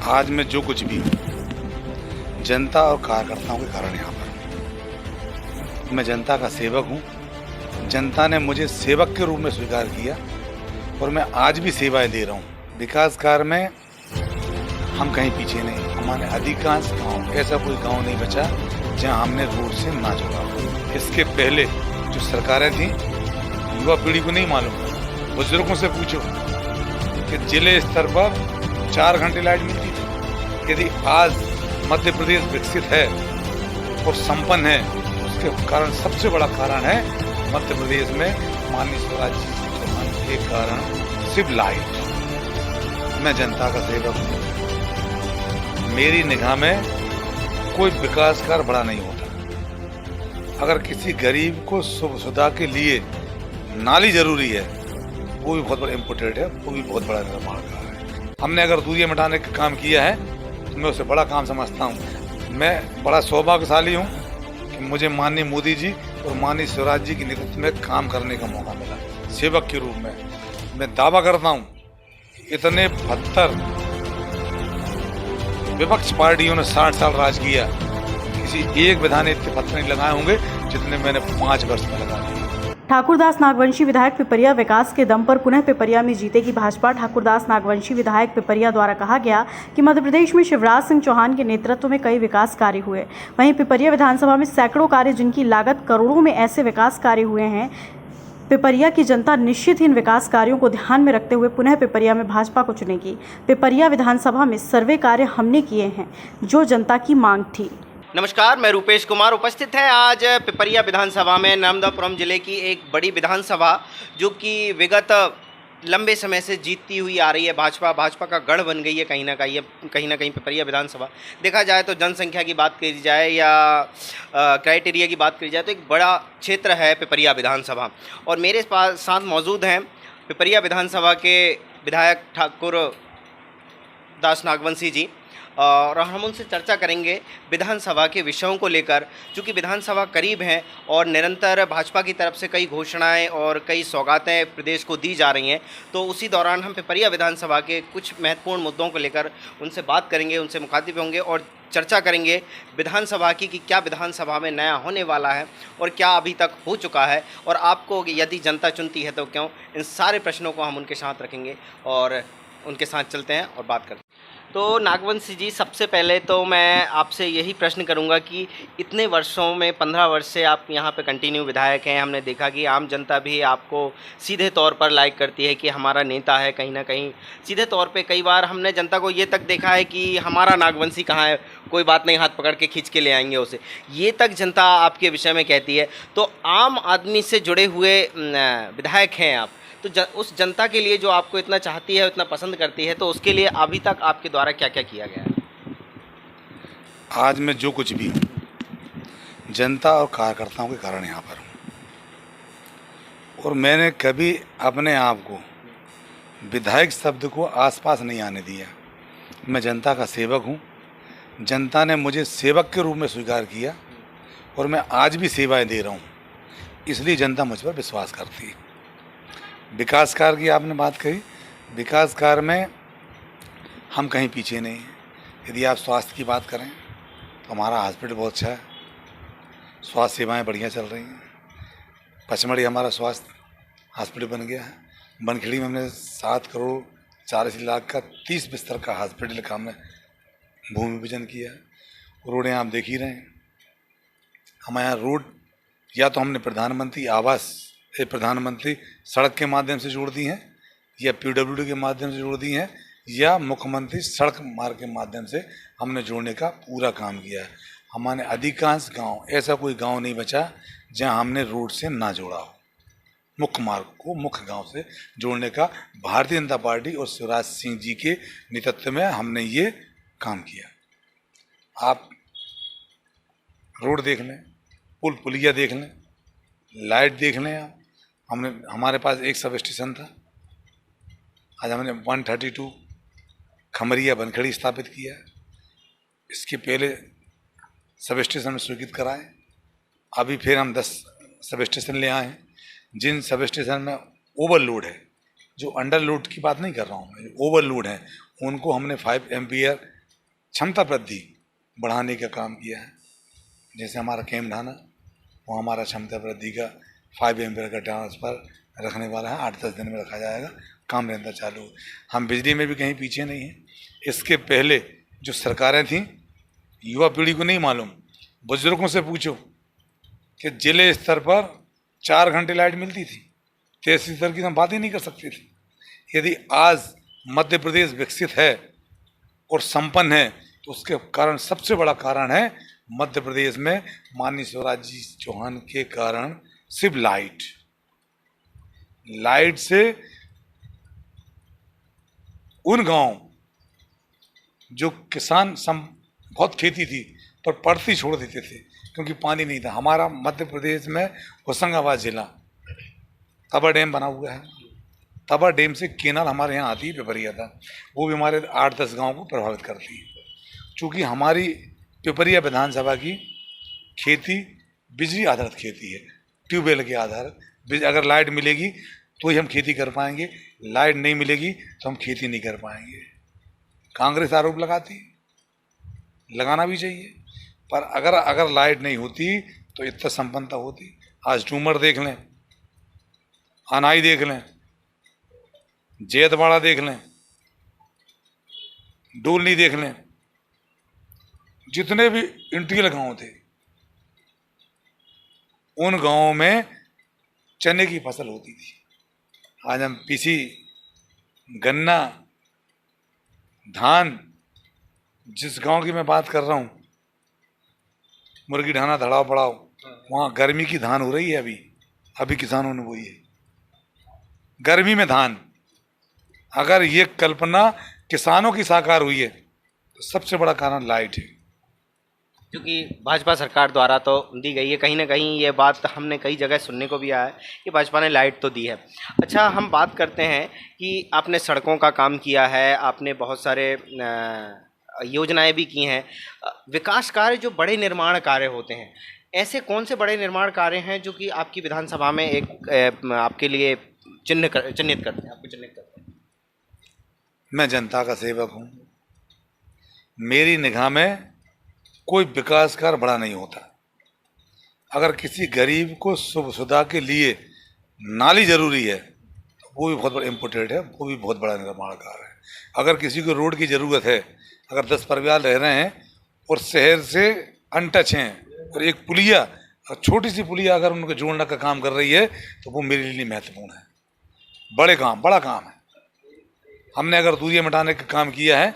आज मैं जो कुछ भी जनता और कार्यकर्ताओं के कारण यहाँ पर, मैं जनता का सेवक हूँ। जनता ने मुझे सेवक के रूप में स्वीकार किया और मैं आज भी सेवाएं दे रहा हूँ। विकास कार्य में हम कहीं पीछे नहीं। हमारे अधिकांश गांव, ऐसा कोई गांव नहीं बचा जहां हमने रोड से ना जोड़ा। इसके पहले जो सरकारें थी, युवा पीढ़ी को नहीं मालूम, बुजुर्गों से पूछो कि जिले स्तर पर 4 घंटे लाइट मिलती थी। यदि आज मध्य प्रदेश विकसित है और संपन्न है, उसके कारण सबसे बड़ा कारण है मध्य प्रदेश में माननीय स्वराज चौहान के कारण सिर्फ लाइट। मैं जनता का सेवक हूँ। मेरी निगाह में कोई विकास कार्य बड़ा नहीं होता। अगर किसी गरीब को सुविधा के लिए नाली जरूरी है, वो भी बहुत बड़ा इम्पोर्टेंट है, वो भी बहुत बड़ा निर्माण कार्य है। हमने अगर दूरियां मिटाने का काम किया है तो मैं उसे बड़ा काम समझता हूँ। मैं बड़ा सौभाग्यशाली हूँ कि मुझे माननीय मोदी जी और माननीय स्वराज जी के नेतृत्व में काम करने का मौका मिला सेवक के रूप में। मैं दावा करता हूँ, इतने 72 विपक्ष पार्टियों ने 60 साल राज किया, किसी एक विधान इतने पत्र नहीं लगाए होंगे जितने मैंने 5 वर्ष में लगा दिए। ठाकुरदास नागवंशी विधायक पिपरिया विकास के दम पर पुनः पिपरिया में जीतेगी भाजपा। ठाकुरदास नागवंशी विधायक पिपरिया द्वारा कहा गया कि मध्य प्रदेश में शिवराज सिंह चौहान के नेतृत्व में कई विकास कार्य हुए। वहीं पिपरिया विधानसभा में सैकड़ों कार्य जिनकी लागत करोड़ों में ऐसे विकास कार्य हुए हैं। पिपरिया की जनता निश्चित ही इन विकास कार्यों को ध्यान में रखते हुए पुनः पिपरिया में भाजपा को चुनेगी। पिपरिया विधानसभा में सर्वे कार्य हमने किए हैं जो जनता की मांग थी। नमस्कार, मैं रूपेश कुमार। उपस्थित है आज पिपरिया विधानसभा में नर्मदापुरम जिले की एक बड़ी विधानसभा जो कि विगत लंबे समय से जीतती हुई आ रही है। भाजपा का गढ़ बन गई है कहीं ना कहीं पिपरिया विधानसभा। देखा जाए तो जनसंख्या की बात करी जाए या क्राइटेरिया की बात करी जाए तो एक बड़ा क्षेत्र है पिपरिया विधानसभा। और मेरे साथ मौजूद हैं पिपरिया विधानसभा के विधायक ठाकुर दास नागवंशी जी, और हम उनसे चर्चा करेंगे विधानसभा के विषयों को लेकर। चूँकि विधानसभा करीब हैं और निरंतर भाजपा की तरफ से कई घोषणाएं और कई सौगातें प्रदेश को दी जा रही हैं, तो उसी दौरान हम पिपरिया विधानसभा के कुछ महत्वपूर्ण मुद्दों को लेकर उनसे बात करेंगे, उनसे मुखातिब होंगे और चर्चा करेंगे विधानसभा की कि क्या विधानसभा में नया होने वाला है और क्या अभी तक हो चुका है, और आपको यदि जनता चुनती है तो क्यों। इन सारे प्रश्नों को हम उनके साथ रखेंगे और उनके साथ चलते हैं और बात करते हैं। तो नागवंशी जी, सबसे पहले तो मैं आपसे यही प्रश्न करूंगा कि इतने वर्षों में 15 वर्ष से आप यहाँ पे कंटिन्यू विधायक हैं। हमने देखा कि आम जनता भी आपको सीधे तौर पर लाइक करती है कि हमारा नेता है। कहीं ना कहीं सीधे तौर पे कई बार हमने जनता को ये तक देखा है कि हमारा नागवंशी कहाँ है, कोई बात नहीं, हाथ पकड़ के खींच के ले आएंगे उसे, ये तक जनता आपके विषय में कहती है। तो आम आदमी से जुड़े हुए विधायक हैं आप, तो उस जनता के लिए जो आपको इतना चाहती है, इतना पसंद करती है, तो उसके लिए अभी तक आपके द्वारा क्या क्या किया गया है? आज मैं जो कुछ भी जनता और कार्यकर्ताओं के कारण यहाँ पर हूँ, और मैंने कभी अपने आप को विधायक शब्द को आसपास नहीं आने दिया। मैं जनता का सेवक हूँ। जनता ने मुझे सेवक के रूप में स्वीकार किया और मैं आज भी सेवाएं दे रहा हूँ, इसलिए जनता मुझ पर विश्वास करती है। विकास कार्य की आपने बात कही, विकास कार्य में हम कहीं पीछे नहीं हैं। यदि आप स्वास्थ्य की बात करें तो हमारा हॉस्पिटल बहुत अच्छा है, स्वास्थ्य सेवाएं बढ़िया चल रही हैं। पचमढ़ी हमारा स्वास्थ्य हॉस्पिटल बन गया है। बनखेड़ी में हमने 7 करोड़ 84 लाख का 30 बिस्तर का हॉस्पिटल का हमने भूमि पूजन किया है। रोडें आप देख ही रहे हैं। हमारे यहाँ रोड या तो हमने प्रधानमंत्री सड़क के माध्यम से जोड़ दी हैं, या PWD के माध्यम से जोड़ दी हैं, या मुख्यमंत्री सड़क मार्ग के माध्यम से हमने जोड़ने का पूरा काम किया है। हमारे अधिकांश गांव, ऐसा कोई गांव नहीं बचा जहां हमने रोड से ना जोड़ा हो। मुख्य मार्ग को मुख्य गांव से जोड़ने का भारतीय जनता पार्टी और शिवराज सिंह जी के नेतृत्व में हमने ये काम किया। आप रोड देख लें, पुल पुलिया देख लें, लाइट देख लें। आप हमारे पास एक सब स्टेशन था, आज हमने 132 खमरिया बनखड़ी स्थापित किया है। इसके पहले सब स्टेशन में स्वीकृत कराए, अभी फिर हम 10 सब स्टेशन ले आए हैं। जिन सब स्टेशन में ओवरलोड है, जो अंडरलोड की बात नहीं कर रहा हूँ मैं, ओवरलोड है, उनको हमने 5 एम्पियर क्षमता वृद्धि बढ़ाने का काम किया है। जैसे हमारा कैंप ढाना, वो हमारा क्षमता वृद्धि का 5 एम्पियर का ट्रांसफर रखने वाला है, 8-10 दिन में रखा जाएगा, काम निरंतर चालू है। हम बिजली में भी कहीं पीछे नहीं हैं। इसके पहले जो सरकारें थीं, युवा पीढ़ी को नहीं मालूम, बुजुर्गों से पूछो कि जिले स्तर पर 4 घंटे लाइट मिलती थी, तहसील स्तर की हम बात ही नहीं कर सकते थे। यदि आज मध्य प्रदेश विकसित है और संपन्न है तो उसके कारण, सबसे बड़ा कारण है मध्य प्रदेश में माननीय शिवराज जी चौहान के कारण सिर्फ लाइट से उन गांव जो किसान बहुत खेती थी पर पड़ती छोड़ देते थे क्योंकि पानी नहीं था। हमारा मध्य प्रदेश में होशंगाबाद जिला तवा डैम बना हुआ है। तवा डैम से केनाल हमारे यहाँ आती है पिपरिया तक, वो भी हमारे 8-10 गांव को प्रभावित करती है। चूँकि हमारी पिपरिया विधानसभा की खेती बिजली आधारित खेती है, ट्यूबवेल के आधारित। अगर लाइट मिलेगी तो ही हम खेती कर पाएंगे, लाइट नहीं मिलेगी तो हम खेती नहीं कर पाएंगे। कांग्रेस आरोप लगाती है, लगाना भी चाहिए, पर अगर लाइट नहीं होती तो इतना संपन्नता होती। आज टूमर देख लें, अनाई देख लें, जैतवाड़ा देख लें, डोलनी देख लें, जितने भी इंटीरियर गांव थे उन गांवों में चने की फसल होती थी। आज हम पीसी, गन्ना, धान, जिस गांव की मैं बात कर रहा हूं, मुर्गी ढाना धड़ाव पड़ाव, वहाँ गर्मी की धान हो रही है। अभी किसानों ने बोई है गर्मी में धान। अगर ये कल्पना किसानों की साकार हुई है तो सबसे बड़ा कारण लाइट है। क्योंकि भाजपा सरकार द्वारा तो दी गई है, कहीं ना कहीं ये बात हमने कई जगह सुनने को भी आया है कि भाजपा ने लाइट तो दी है। अच्छा, हम बात करते हैं कि आपने सड़कों का काम किया है, आपने बहुत सारे योजनाएं भी की हैं। विकास कार्य, जो बड़े निर्माण कार्य होते हैं, ऐसे कौन से बड़े निर्माण कार्य हैं जो कि आपकी विधानसभा में एक आपके लिए चिन्हित करते हैं, आपको चिन्हित करते हैं? मैं जनता का सेवक हूँ। मेरी निगाह में कोई विकास कार्य बड़ा नहीं होता। अगर किसी गरीब को सुख सुविधा के लिए नाली जरूरी है तो वो भी बहुत बड़ा इम्पोर्टेंट है, वो भी बहुत बड़ा निर्माण कार्य है। अगर किसी को रोड की ज़रूरत है, अगर 10 परिवार रह रहे हैं और शहर से अनटच हैं और एक पुलिया, छोटी सी पुलिया अगर उनको जोड़ने का काम कर रही है तो वो मेरे लिए महत्वपूर्ण है। बड़ा काम है। हमने अगर दूरियां मिटाने का काम किया है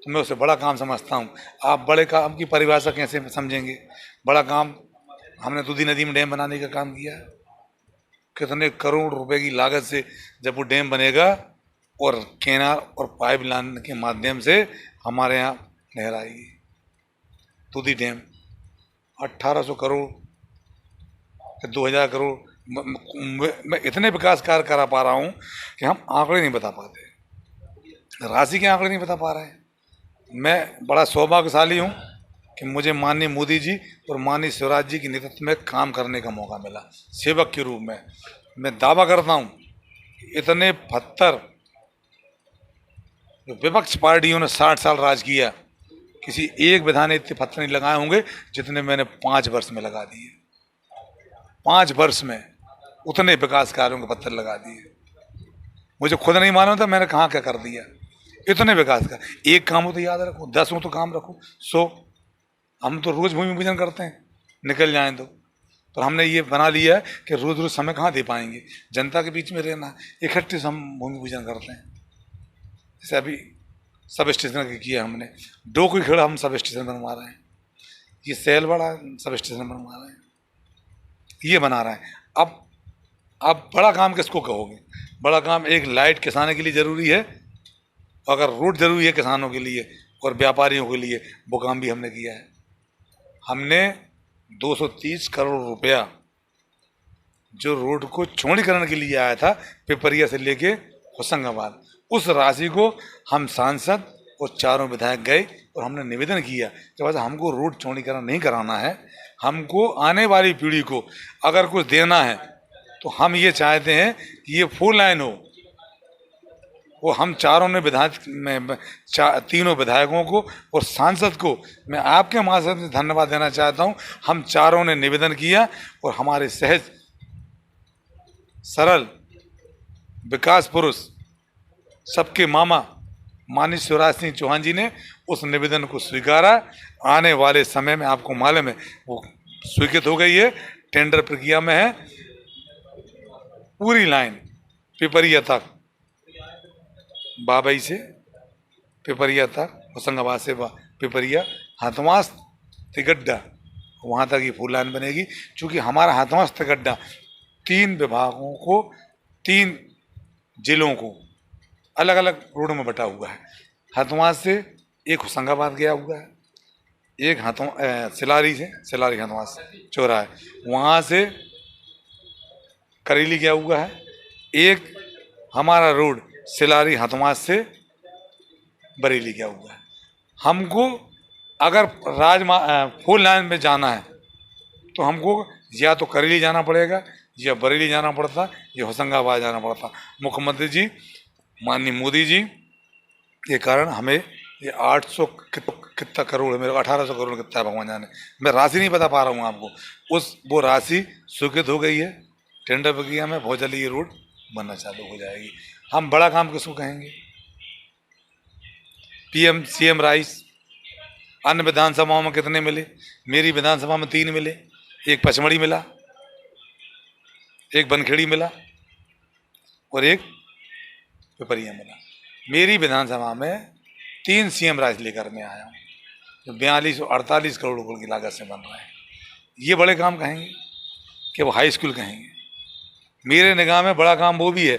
तो मैं उसे बड़ा काम समझता हूँ। आप बड़े काम की परिभाषा कैसे समझेंगे? बड़ा काम हमने दूधी नदी में डैम बनाने का काम किया है। कितने करोड़ रुपए की लागत से जब वो डैम बनेगा और कैनाल और पाइप लाइन के माध्यम से हमारे यहाँ नहर आएगी। दूधी डैम 1800 करोड़, 2000 करोड़, मैं इतने विकास कार्य करा पा रहा हूँ कि हम आंकड़े नहीं बता पाते, राशि के आंकड़े नहीं बता पा रहे हैं। मैं बड़ा सौभाग्यशाली हूँ कि मुझे माननीय मोदी जी और माननीय शिवराज जी के नेतृत्व में काम करने का मौका मिला सेवक के रूप में। मैं दावा करता हूँ इतने 72 जो विपक्ष पार्टियों ने 60 साल राज किया, किसी एक विधान ने इतने पत्थर नहीं लगाए होंगे जितने मैंने 5 वर्ष में लगा दिए। 5 वर्ष में उतने विकास कार्यों के पत्थर लगा दिए। मुझे खुद नहीं मालूम था मैंने कहाँ क्या कर दिया। इतने विकास का एक काम हो तो याद रखो, 10 हो तो काम रखो, 100। हम तो रोज भूमि पूजन करते हैं, निकल जाएं तो, पर हमने ये बना लिया है कि रोज रोज समय कहाँ दे पाएंगे, जनता के बीच में रहना है, इकट्ठे से हम भूमि पूजन करते हैं। जैसे अभी सब स्टेशन किया हमने, डोकरी खेड़ा हम सब स्टेशन बनवा रहे हैं, ये सैलवाड़ा सब स्टेशन बनवा रहे हैं, ये बना रहे हैं। अब बड़ा काम किसको कहोगे? बड़ा काम एक लाइट किसानों के लिए ज़रूरी है, अगर रोड ज़रूरी है किसानों के लिए और व्यापारियों के लिए, वो काम भी हमने किया है। हमने 230 करोड़ रुपया जो रोड को चौड़ीकरण के लिए आया था पिपरिया से लेके होशंगाबाद, उस राशि को हम सांसद और 4 विधायक गए और हमने निवेदन किया कि बस हमको रोड चौड़ीकरण नहीं कराना है, हमको आने वाली पीढ़ी को अगर कुछ देना है तो हम ये चाहते हैं कि ये 4 लाइन हो, वो हम चारों ने तीनों विधायकों को और सांसद को मैं आपके माध्यम से धन्यवाद देना चाहता हूं। हम चारों ने निवेदन किया और हमारे सहज सरल विकास पुरुष सबके मामा माननीय शिवराज सिंह चौहान जी ने उस निवेदन को स्वीकारा। आने वाले समय में आपको मालूम है वो स्वीकृत हो गई है, टेंडर प्रक्रिया में है। पूरी लाइन पिपरिया तक, बाबई से पिपरिया तक, होशंगाबाद से पिपरिया, हाथवास तिगड्डा, वहाँ तक ये फुल लाइन बनेगी। क्योंकि हमारा हाथवास तिगड्डा 3 विभागों को, 3 जिलों को अलग अलग रोड में बटा हुआ है। हाथवास से एक होशंगाबाद गया हुआ है, एक सिलारी से, सिलारी हाथवास चौराहा, वहाँ से करेली गया हुआ है। एक हमारा रोड सिलारी हाथवास से बरेली गया हुआ है। हमको अगर फुल लाइन में जाना है तो हमको या तो करेली जाना पड़ेगा, या बरेली जाना पड़ता, या होशंगाबाद जाना पड़ता। मुख्यमंत्री जी माननीय मोदी जी के कारण हमें ये 800 कितना करोड़ है, मेरे को 1800 करोड़ कितना है भगवान जाने, मैं राशि नहीं बता पा रहा हूँ आपको। वो राशि स्वीकृत हो गई है टेंडर प्रक्रिया में। बहुत जल्दी ये रोड बनना चालू हो जाएगी। हम बड़ा काम किसको कहेंगे? PM CM राइस अन्य विधानसभाओं में कितने मिले? मेरी विधानसभा में 3 मिले, एक पचमढ़ी मिला, एक बनखेड़ी मिला और एक पिपरिया मिला। मेरी विधानसभा में 3 CM राइस लेकर मैं आया हूँ, जो 42 और 48 करोड़ रुपये की लागत से बन रहे हैं। ये बड़े काम कहेंगे कि वो हाई स्कूल कहेंगे? मेरे निगाह में बड़ा काम वो भी है,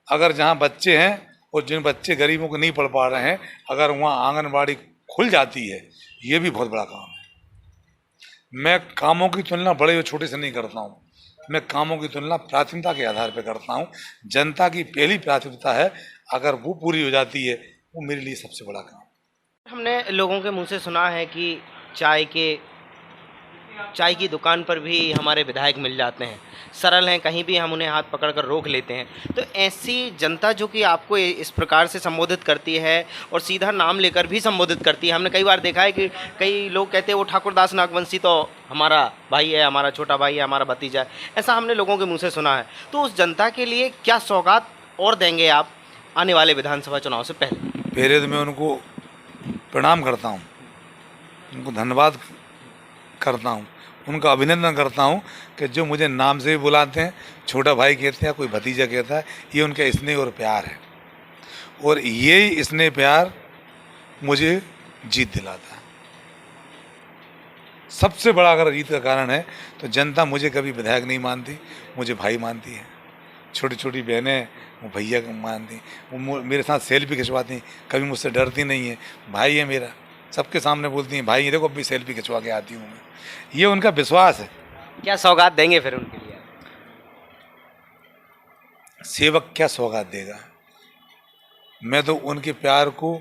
अगर जहाँ बच्चे हैं और जिन बच्चे गरीबों को नहीं पढ़ पा रहे हैं, अगर वहाँ आंगनबाड़ी खुल जाती है, ये भी बहुत बड़ा काम है। मैं कामों की तुलना बड़े और छोटे से नहीं करता हूँ, मैं कामों की तुलना प्राथमिकता के आधार पर करता हूँ। जनता की पहली प्राथमिकता है, अगर वो पूरी हो जाती है, वो मेरे लिए सबसे बड़ा काम। हमने लोगों के मुंह से सुना है कि चाय की दुकान पर भी हमारे विधायक मिल जाते हैं, सरल हैं, कहीं भी हम उन्हें हाथ पकड़कर रोक लेते हैं। तो ऐसी जनता जो कि आपको इस प्रकार से संबोधित करती है और सीधा नाम लेकर भी संबोधित करती है, हमने कई बार देखा है कि कई लोग कहते हैं वो ठाकुरदास नागवंशी तो हमारा भाई है, हमारा छोटा भाई है, हमारा भतीजा है, ऐसा हमने लोगों के मुँह से सुना है। तो उस जनता के लिए क्या सौगात और देंगे आप आने वाले विधानसभा चुनाव से पहले? तो मैं उनको प्रणाम करता हूँ, उनको धन्यवाद करता हूँ, उनका अभिनंदन करता हूँ कि जो मुझे नाम से भी बुलाते हैं, छोटा भाई कहते हैं, कोई भतीजा कहता है, ये उनका स्नेह और प्यार है। और यही स्नेह प्यार मुझे जीत दिलाता है। सबसे बड़ा अगर जीत का कारण है तो जनता मुझे कभी विधायक नहीं मानती, मुझे भाई मानती है। छोटी छोटी बहनें वो भैया को मानती, वो मेरे साथ सेल्फी खिंचवाती, कभी मुझसे डरती नहीं है। भाई है मेरा, सबके सामने बोलती हैं भाई देखो अभी सेल्फी खिंचवा के आती हूँ मैं। ये उनका विश्वास है। क्या सौगात देंगे फिर उनके लिए? सेवक क्या सौगात देगा? मैं तो उनके प्यार को,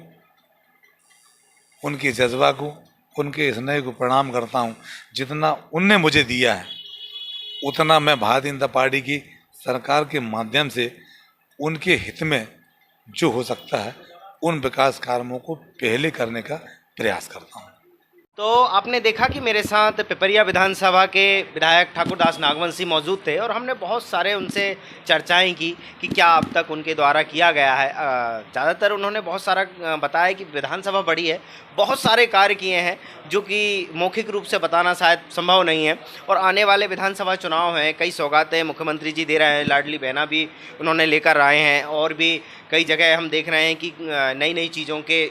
उनके जज्बा को, उनके स्नेह को प्रणाम करता हूँ। जितना उनने मुझे दिया है उतना मैं भारतीय जनता पार्टी की सरकार के माध्यम से उनके हित में जो हो सकता है उन विकास कार्यों को पहले करने का प्रयास करता हूँ। तो आपने देखा कि मेरे साथ पिपरिया विधानसभा के विधायक ठाकुरदास नागवंशी मौजूद थे और हमने बहुत सारे उनसे चर्चाएं की कि क्या अब तक उनके द्वारा किया गया है। ज़्यादातर उन्होंने बहुत सारा बताया कि विधानसभा बड़ी है, बहुत सारे कार्य किए हैं जो कि मौखिक रूप से बताना शायद संभव नहीं है। और आने वाले विधानसभा चुनाव हैं, कई सौगातें मुख्यमंत्री जी दे रहे हैं, लाडली बहना भी उन्होंने लेकर आए हैं, और भी कई जगह हम देख रहे हैं कि नई नई चीज़ों के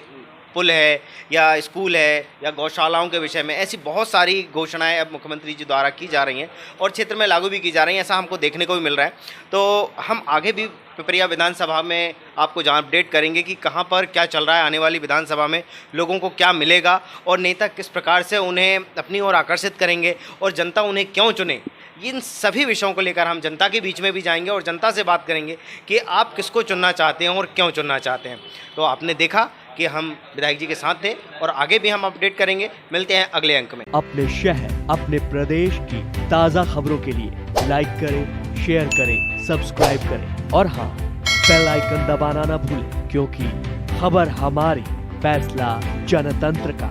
पुल है या स्कूल है या गौशालाओं के विषय में, ऐसी बहुत सारी घोषणाएं अब मुख्यमंत्री जी द्वारा की जा रही हैं और क्षेत्र में लागू भी की जा रही हैं, ऐसा हमको देखने को भी मिल रहा है। तो हम आगे भी पिपरिया विधानसभा में आपको जहाँ अपडेट करेंगे कि कहाँ पर क्या चल रहा है, आने वाली विधानसभा में लोगों को क्या मिलेगा और नेता किस प्रकार से उन्हें अपनी ओर आकर्षित करेंगे और जनता उन्हें क्यों चुने। इन सभी विषयों को लेकर हम जनता के बीच में भी जाएंगे और जनता से बात करेंगे कि आप किसको चुनना चाहते हैं और क्यों चुनना चाहते हैं। तो आपने देखा कि हम विधायक जी के साथ थे और आगे भी हम अपडेट करेंगे। मिलते हैं अगले अंक में। अपने शहर, अपने प्रदेश की ताज़ा खबरों के लिए लाइक करें, शेयर करें, सब्सक्राइब करें और हाँ, बेल आइकन दबाना ना भूलें, क्योंकि खबर हमारी, फैसला जनतंत्र का।